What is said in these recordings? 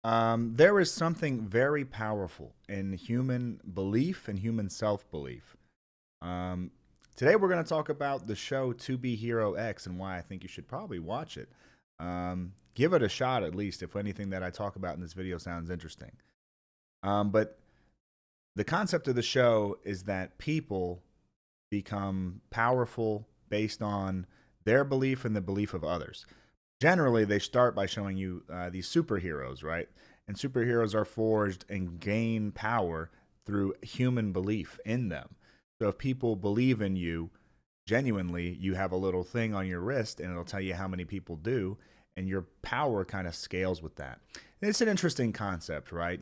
There is something very powerful in human belief and human self belief. Um, Today, we're going to talk about the show To Be Hero X and why I think you should probably watch it. Give it a shot, at least, if anything that I talk about in this video sounds interesting. But the concept of the show is that people become powerful based on their belief and the belief of others. Generally, they start by showing you these superheroes, right? And superheroes are forged and gain power through human belief in them. So if people believe in you genuinely, you have a little thing on your wrist and it'll tell you how many people do, and your power kind of scales with that. And it's an interesting concept, right?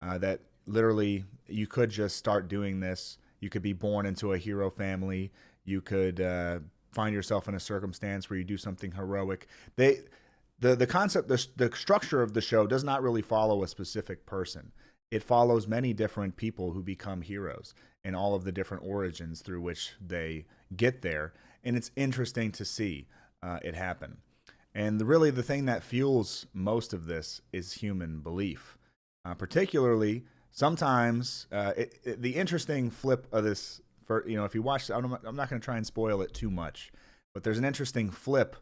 That literally you could just start doing this. You could be born into a hero family. You could find yourself in a circumstance where you do something heroic. The concept, the structure of the show does not really follow a specific person. It follows many different people who become heroes and all of the different origins through which they get there. And it's interesting to see it happen. And really, the thing that fuels most of this is human belief. Particularly, sometimes the interesting flip of this, if you watch, I'm not going to try and spoil it too much, but there's an interesting flip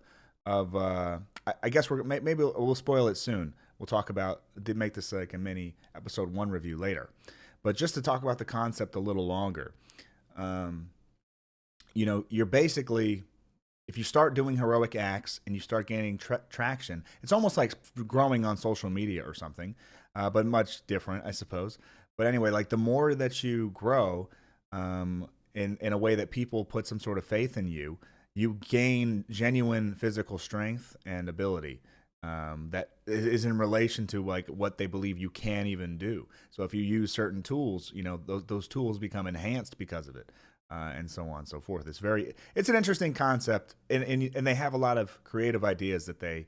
of, I guess maybe we'll spoil it soon. We'll talk about, did make this like a mini episode 1 review later. But just to talk about the concept a little longer, um, you're basically, if you start doing heroic acts and you start gaining traction, it's almost like growing on social media or something, but much different, I suppose. But anyway, like the more that you grow in a way that people put some sort of faith in you, you gain genuine physical strength and ability that is in relation to like what they believe you can even do. So if you use certain tools, those tools become enhanced because of it, and so on and so forth. It's an interesting concept, and they have a lot of creative ideas that they,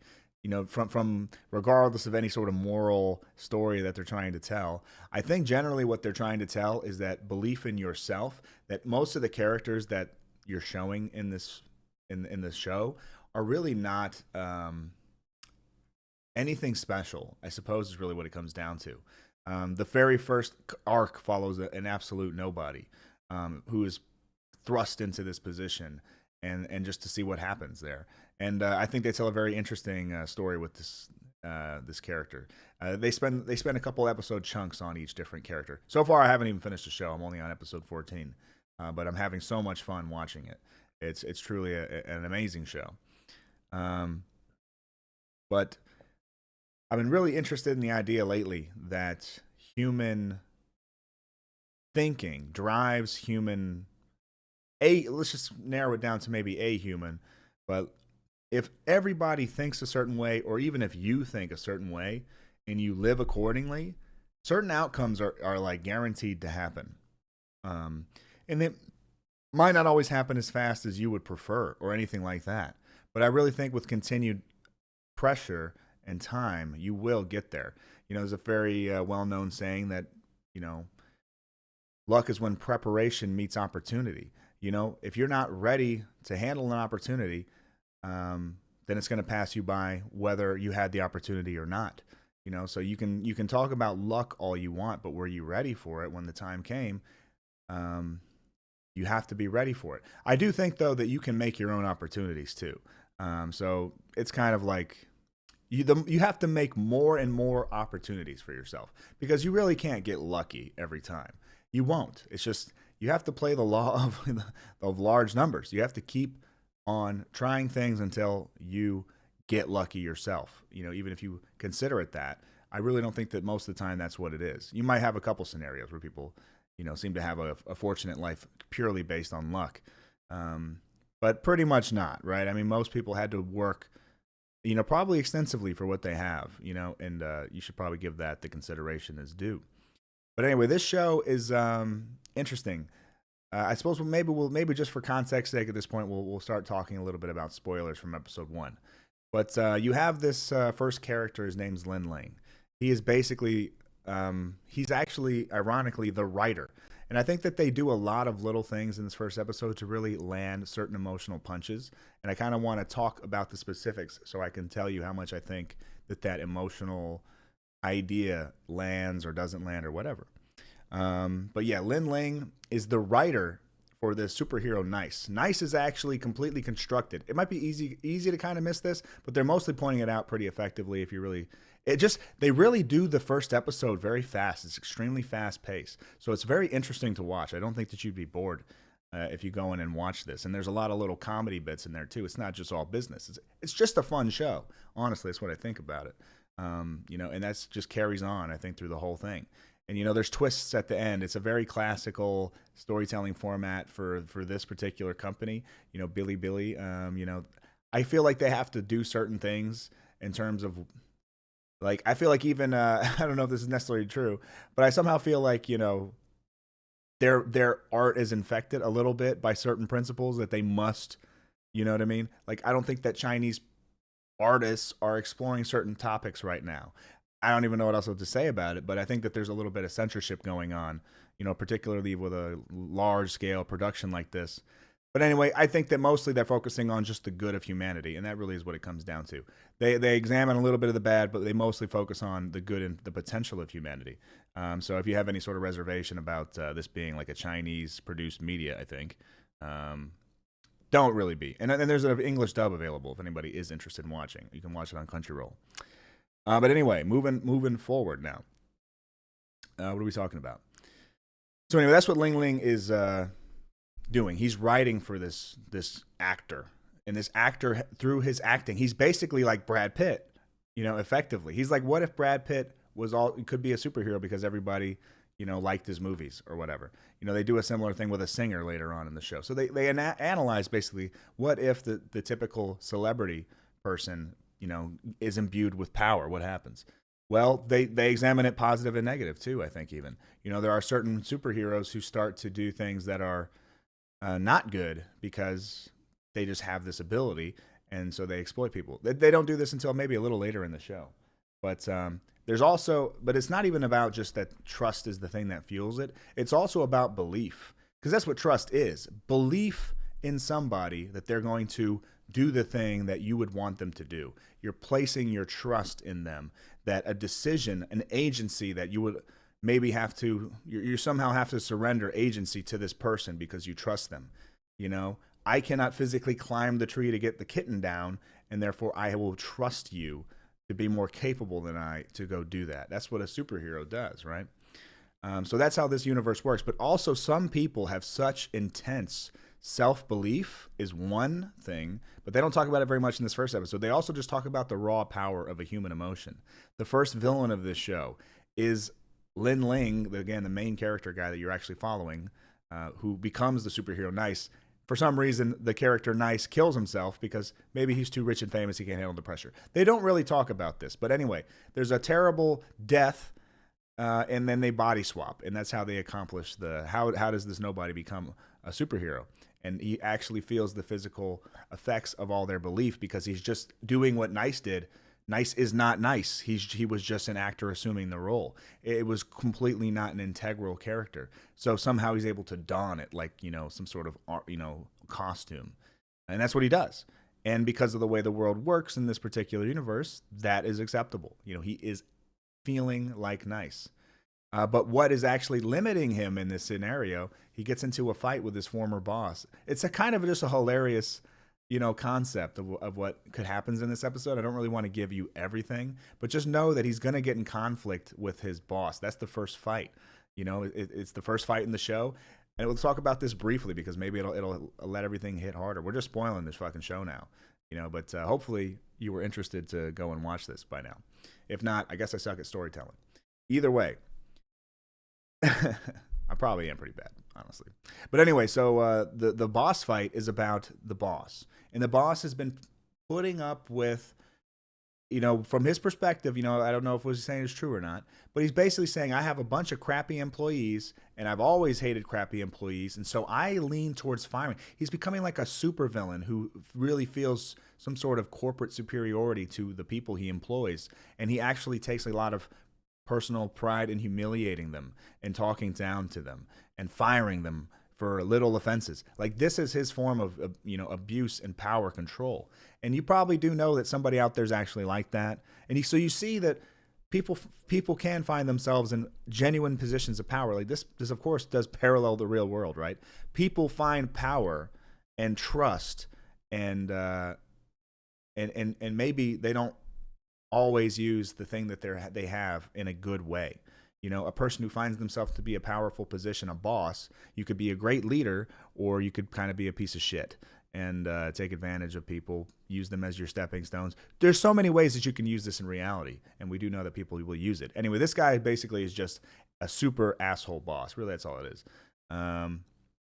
from regardless of any sort of moral story that they're trying to tell. I think generally what they're trying to tell is that belief in yourself. That most of the characters that you're showing in this show are really not anything special, I suppose, is really what it comes down to. The very first arc follows an absolute nobody who is thrust into this position, and just to see what happens there. And I think they tell a very interesting story with this character. They spend a couple episode chunks on each different character. So far, I haven't even finished the show. I'm only on episode 14, but I'm having so much fun watching it. It's truly an amazing show. Um, but I've been really interested in the idea lately that human thinking drives human let's just narrow it down to maybe a human, but if everybody thinks a certain way, or even if you think a certain way and you live accordingly, certain outcomes are like guaranteed to happen. And it might not always happen as fast as you would prefer or anything like that. But I really think with continued pressure and time, you will get there. There's a very well known saying that, you know, luck is when preparation meets opportunity. If you're not ready to handle an opportunity, then it's going to pass you by whether you had the opportunity or not. So you can talk about luck all you want, but were you ready for it when the time came? You have to be ready for it. I do think though that you can make your own opportunities too. So it's kind of like you have to make more and more opportunities for yourself, because you really can't get lucky every time. You won't. It's just you have to play the law of large numbers. You have to keep on trying things until you get lucky yourself. Even if you consider it that, I really don't think that most of the time that's what it is. You might have a couple scenarios where people, seem to have a fortunate life purely based on luck, but pretty much not, right? I mean, most people had to work, probably extensively for what they have, and you should probably give that the consideration as due. But anyway, this show is interesting. I suppose maybe just for context sake at this point, we'll start talking a little bit about spoilers from episode 1. But you have this first character. His name's Lin Ling. He is basically he's actually ironically the writer. And I think that they do a lot of little things in this first episode to really land certain emotional punches. And I kind of want to talk about the specifics so I can tell you how much I think that emotional idea lands or doesn't land or whatever. But yeah, Lin Ling is the writer for the superhero Nice. Nice is actually completely constructed. It might be easy to kind of miss this, but they're mostly pointing it out pretty effectively if you really they really do the first episode very fast. It's extremely fast paced. So it's very interesting to watch. I don't think that you'd be bored if you go in and watch this. And there's a lot of little comedy bits in there too. It's not just all business. It's just a fun show. Honestly, that's what I think about it. And that's just carries on, I think, through the whole thing. And there's twists at the end. It's a very classical storytelling format for this particular company. Bilibili. I feel like they have to do certain things in terms of, like, I feel like even I don't know if this is necessarily true, but I somehow feel like their art is infected a little bit by certain principles that they must. You know what I mean? Like, I don't think that Chinese artists are exploring certain topics right now. I don't even know what else to say about it, but I think that there's a little bit of censorship going on, particularly with a large scale production like this. But anyway, I think that mostly they're focusing on just the good of humanity, and that really is what it comes down to. They examine a little bit of the bad, but they mostly focus on the good and the potential of humanity. So if you have any sort of reservation about this being like a Chinese produced media, I think, don't really be. And there's an English dub available if anybody is interested in watching. You can watch it on Crunchyroll. But anyway, moving forward now. What are we talking about? So anyway, that's what Ling Ling is doing. He's writing for this actor, and this actor, through his acting, he's basically like Brad Pitt. Effectively, he's like, what if Brad Pitt could be a superhero because everybody liked his movies or whatever. They do a similar thing with a singer later on in the show. So they analyze basically what if the typical celebrity person is imbued with power. What happens? Well, they examine it positive and negative too, I think even. There are certain superheroes who start to do things that are not good because they just have this ability, and so they exploit people. They don't do this until maybe a little later in the show. But but it's not even about just that trust is the thing that fuels it. It's also about belief, because that's what trust is. Belief in somebody that they're going to do the thing that you would want them to do. You're placing your trust in them, that a decision, an agency that you would maybe you somehow have to surrender agency to this person because you trust them. I cannot physically climb the tree to get the kitten down, and therefore I will trust you to be more capable than I to go do that. That's what a superhero does, right? So that's how this universe works. But also, some people have such intense self-belief is one thing, but they don't talk about it very much in this first episode. They also just talk about the raw power of a human emotion. The first villain of this show is Lin Ling, again, the main character guy that you're actually following, who becomes the superhero Nice. For some reason, the character Nice kills himself because maybe he's too rich and famous, he can't handle the pressure. They don't really talk about this. But anyway, there's a terrible death, and then they body swap. And that's how they accomplish how does this nobody become a superhero? And he actually feels the physical effects of all their belief because he's just doing what Nice did. Nice is not Nice. He was just an actor assuming the role. It was completely not an integral character. So somehow he's able to don it like, some sort of, costume. And that's what he does. And because of the way the world works in this particular universe, that is acceptable. He is feeling like Nice. But what is actually limiting him in this scenario, he gets into a fight with his former boss. It's a kind of just a hilarious concept of what could happen in this episode. I don't really want to give you everything, but just know that he's going to get in conflict with his boss. That's the first fight. It's the first fight in the show. And we'll talk about this briefly because maybe it'll let everything hit harder. We're just spoiling this fucking show now, but hopefully you were interested to go and watch this by now. If not, I guess I suck at storytelling. Either way, I probably am pretty bad, honestly. But anyway, so the boss fight is about the boss. And the boss has been putting up with, from his perspective, I don't know if what he's saying is true or not, but he's basically saying, I have a bunch of crappy employees, and I've always hated crappy employees, and so I lean towards firing. He's becoming like a supervillain who really feels some sort of corporate superiority to the people he employs, and he actually takes a lot of personal pride in humiliating them and talking down to them and firing them for little offenses. Like, this is his form of abuse and power control. And you probably do know that somebody out there is actually like that. And so you see that people can find themselves in genuine positions of power. Like this of course does parallel the real world, right? People find power and trust, and and maybe they don't always use the thing that they have in a good way. You know, a person who finds themselves to be a powerful position, a boss, you could be a great leader, or you could kind of be a piece of shit and take advantage of people, use them as your stepping stones. There's so many ways that you can use this in reality, and we do know that people will use it. Anyway, this guy basically is just a super asshole boss. Really, that's all it is.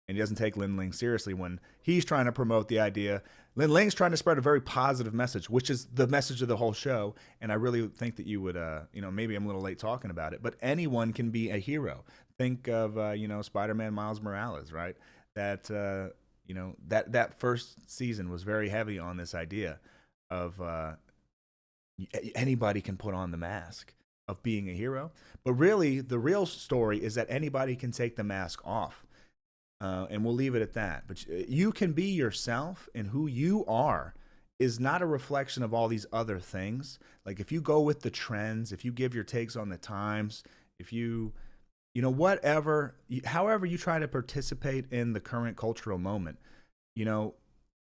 And he doesn't take Lin Ling seriously when he's trying to promote the idea. Lin Ling's trying to spread a very positive message, which is the message of the whole show. And I really think that you would, maybe I'm a little late talking about it, but anyone can be a hero. Think of, Spider-Man Miles Morales, right? That, that first season was very heavy on this idea of anybody can put on the mask of being a hero. But really, the real story is that anybody can take the mask off. And we'll leave it at that. But you can be yourself, and who you are is not a reflection of all these other things. Like if you go with the trends, if you give your takes on the times, if however you try to participate in the current cultural moment,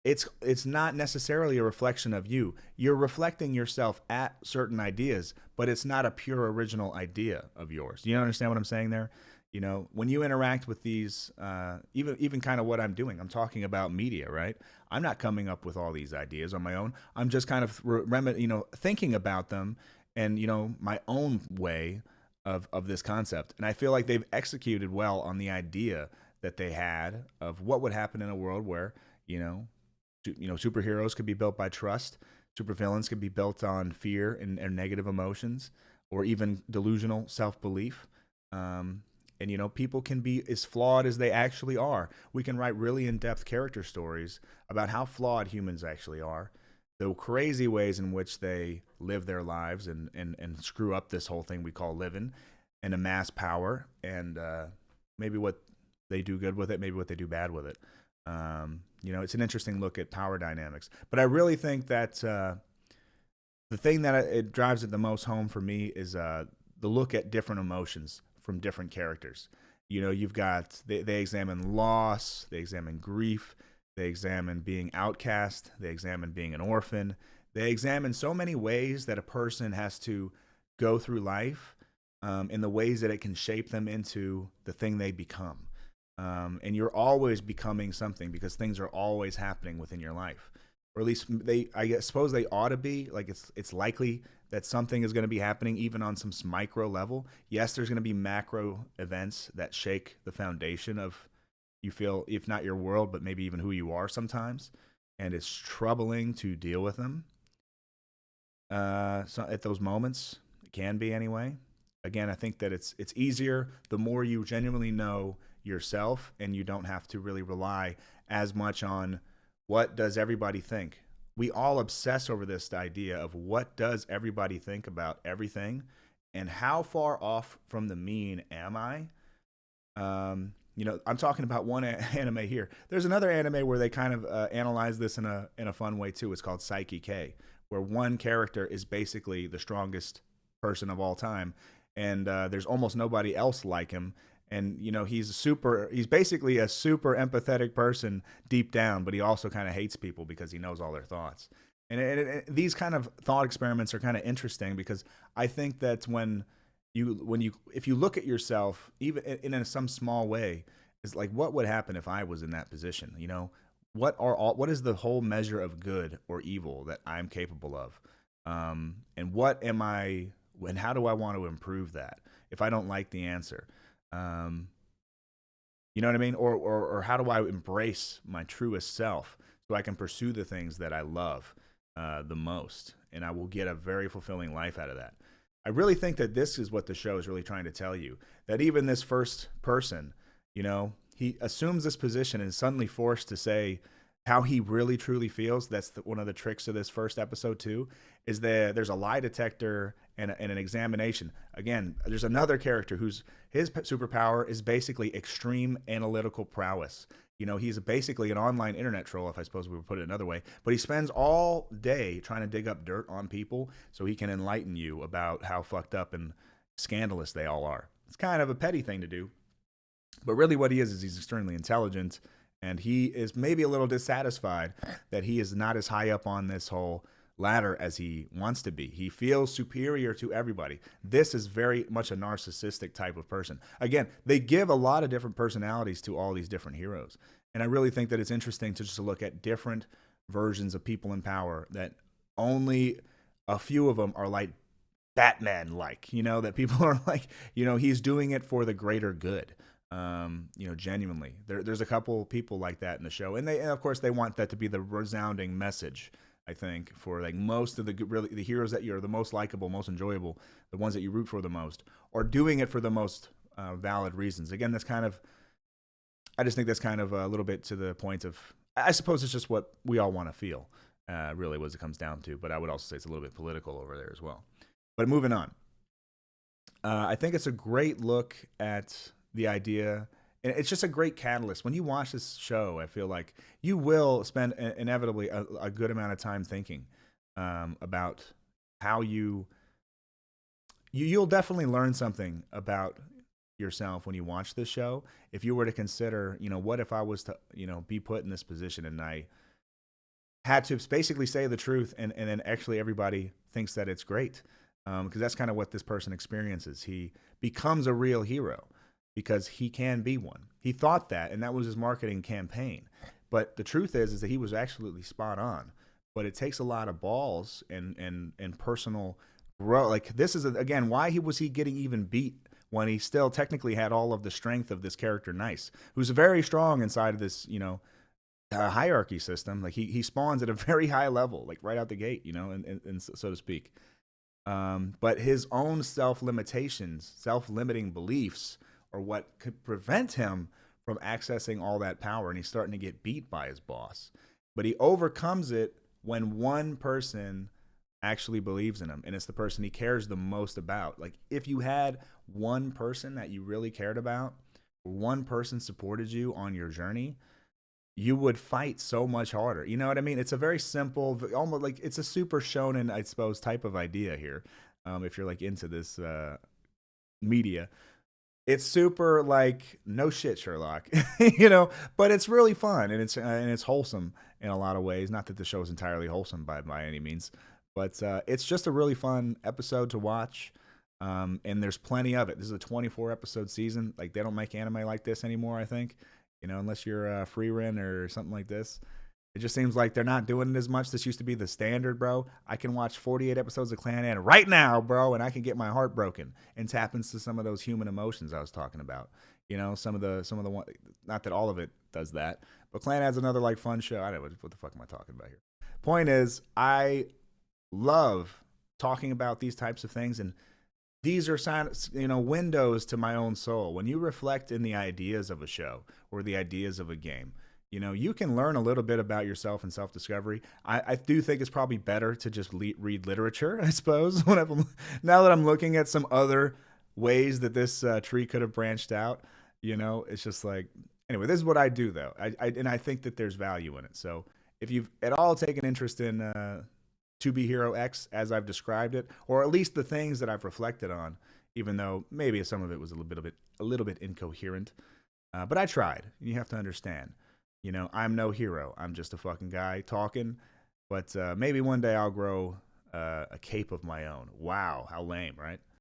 it's not necessarily a reflection of you. You're reflecting yourself at certain ideas, but it's not a pure original idea of yours. You understand what I'm saying there? When you interact with these, even kind of what I'm doing, I'm talking about media, right? I'm not coming up with all these ideas on my own. I'm just kind of, thinking about them and, my own way of this concept. And I feel like they've executed well on the idea that they had of what would happen in a world where, superheroes could be built by trust. Supervillains could be built on fear and negative emotions, or even delusional self-belief. And people can be as flawed as they actually are. We can write really in-depth character stories about how flawed humans actually are, the crazy ways in which they live their lives and screw up this whole thing we call living, and amass power, and maybe what they do good with it, maybe what they do bad with it. It's an interesting look at power dynamics. But I really think that the thing that it drives it the most home for me is the look at different emotions from different characters. You've got, they examine loss, they examine grief, they examine being outcast, they examine being an orphan, they examine so many ways that a person has to go through life, in the ways that it can shape them into the thing they become. And you're always becoming something because things are always happening within your life. Or at least I suppose they ought to be. Like it's likely that something is going to be happening even on some micro level. Yes, there's going to be macro events that shake the foundation of, you feel, if not your world, but maybe even who you are sometimes. And it's troubling to deal with them. So at those moments, it can be anyway. Again, I think that it's easier the more you genuinely know yourself, and you don't have to really rely as much on what does everybody think. We all obsess over this idea of what does everybody think about everything, and how far off from the mean am I? I'm talking about one anime here. There's another anime where they kind of analyze this in a fun way too. It's called Saiki K, where one character is basically the strongest person of all time, and there's almost nobody else like him. And he's basically a super empathetic person deep down, but he also kind of hates people because he knows all their thoughts. And these kind of thought experiments are kind of interesting, because I think that if you look at yourself, even in some small way, it's like, what would happen if I was in that position? What is the whole measure of good or evil that I'm capable of? And what am I, and how do I want to improve that if I don't like the answer? You know what I mean? Or how do I embrace my truest self so I can pursue the things that I love the most, and I will get a very fulfilling life out of that. I really think that this is what the show is really trying to tell you, that even this first person, he assumes this position and is suddenly forced to say how he really truly feels. That's one of the tricks of this first episode too, is that there's a lie detector and an examination. Again, there's another character his superpower is basically extreme analytical prowess. He's basically an online internet troll, if I suppose we would put it another way. But he spends all day trying to dig up dirt on people so he can enlighten you about how fucked up and scandalous they all are. It's kind of a petty thing to do. But really, what he is he's extremely intelligent, and he is maybe a little dissatisfied that he is not as high up on this whole ladder as he wants to be. He feels superior to everybody. This is very much a narcissistic type of person. Again, they give a lot of different personalities to all these different heroes. And I really think that it's interesting to just look at different versions of people in power that only a few of them are like Batman like, that people are like, he's doing it for the greater good. Genuinely. There's a couple people like that in the show. And of course they want that to be the resounding message, I think, for like most of the heroes that you're the most likable, most enjoyable, the ones that you root for the most, are doing it for the most valid reasons. Again, I just think that's kind of a little bit to the point of, I suppose it's just what we all want to feel, really, what it comes down to. But I would also say it's a little bit political over there as well. But moving on, I think it's a great look at the idea. And it's just a great catalyst. When you watch this show, I feel like you will spend inevitably a good amount of time thinking about how you'll definitely learn something about yourself when you watch this show. If you were to consider, what if I was to, be put in this position and I had to basically say the truth and then actually everybody thinks that it's great. Because that's kind of what this person experiences. He becomes a real hero because he can be one. He thought that, and that was his marketing campaign. But the truth is that he was absolutely spot on. But it takes a lot of balls and personal growth. Like, this is, again, why was he getting even beat when he still technically had all of the strength of this character, Nice, who's very strong inside of this, hierarchy system. Like, he spawns at a very high level, like right out the gate, and so to speak. But his own self-limitations, self-limiting beliefs are what could prevent him from accessing all that power, and he's starting to get beat by his boss. But he overcomes it when one person actually believes in him, and it's the person he cares the most about. Like, if you had one person that you really cared about, or one person supported you on your journey, you would fight so much harder. You know what I mean? It's a very simple, almost like it's a super shonen, I suppose, type of idea here. If you're like into this media, it's super like no shit, Sherlock, but it's really fun and it's wholesome in a lot of ways. Not that the show is entirely wholesome by any means, but it's just a really fun episode to watch. And there's plenty of it. This is a 24 episode season. Like, they don't make anime like this anymore, I think. Unless you're a free rent or something like this. It just seems like they're not doing it as much. This used to be the standard, bro. I can watch 48 episodes of Clan Anne right now, bro, and I can get my heart broken and tap into some of those human emotions I was talking about. Some of the one, not that all of it does that, but Clan Anne's another like fun show. I don't know what the fuck am I talking about here. Point is, I love talking about these types of things, and these are windows to my own soul. When you reflect in the ideas of a show or the ideas of a game, you can learn a little bit about yourself and self-discovery. I do think it's probably better to just read literature, I suppose, now that I'm looking at some other ways that this tree could have branched out. It's just like, anyway, this is what I do, though. I think that there's value in it. So if you've at all taken interest in To Be Hero X as I've described it, or at least the things that I've reflected on, even though maybe some of it was a little bit incoherent, but I tried. You have to understand, I'm no hero. I'm just a fucking guy talking. But maybe one day I'll grow a cape of my own. Wow, how lame, right?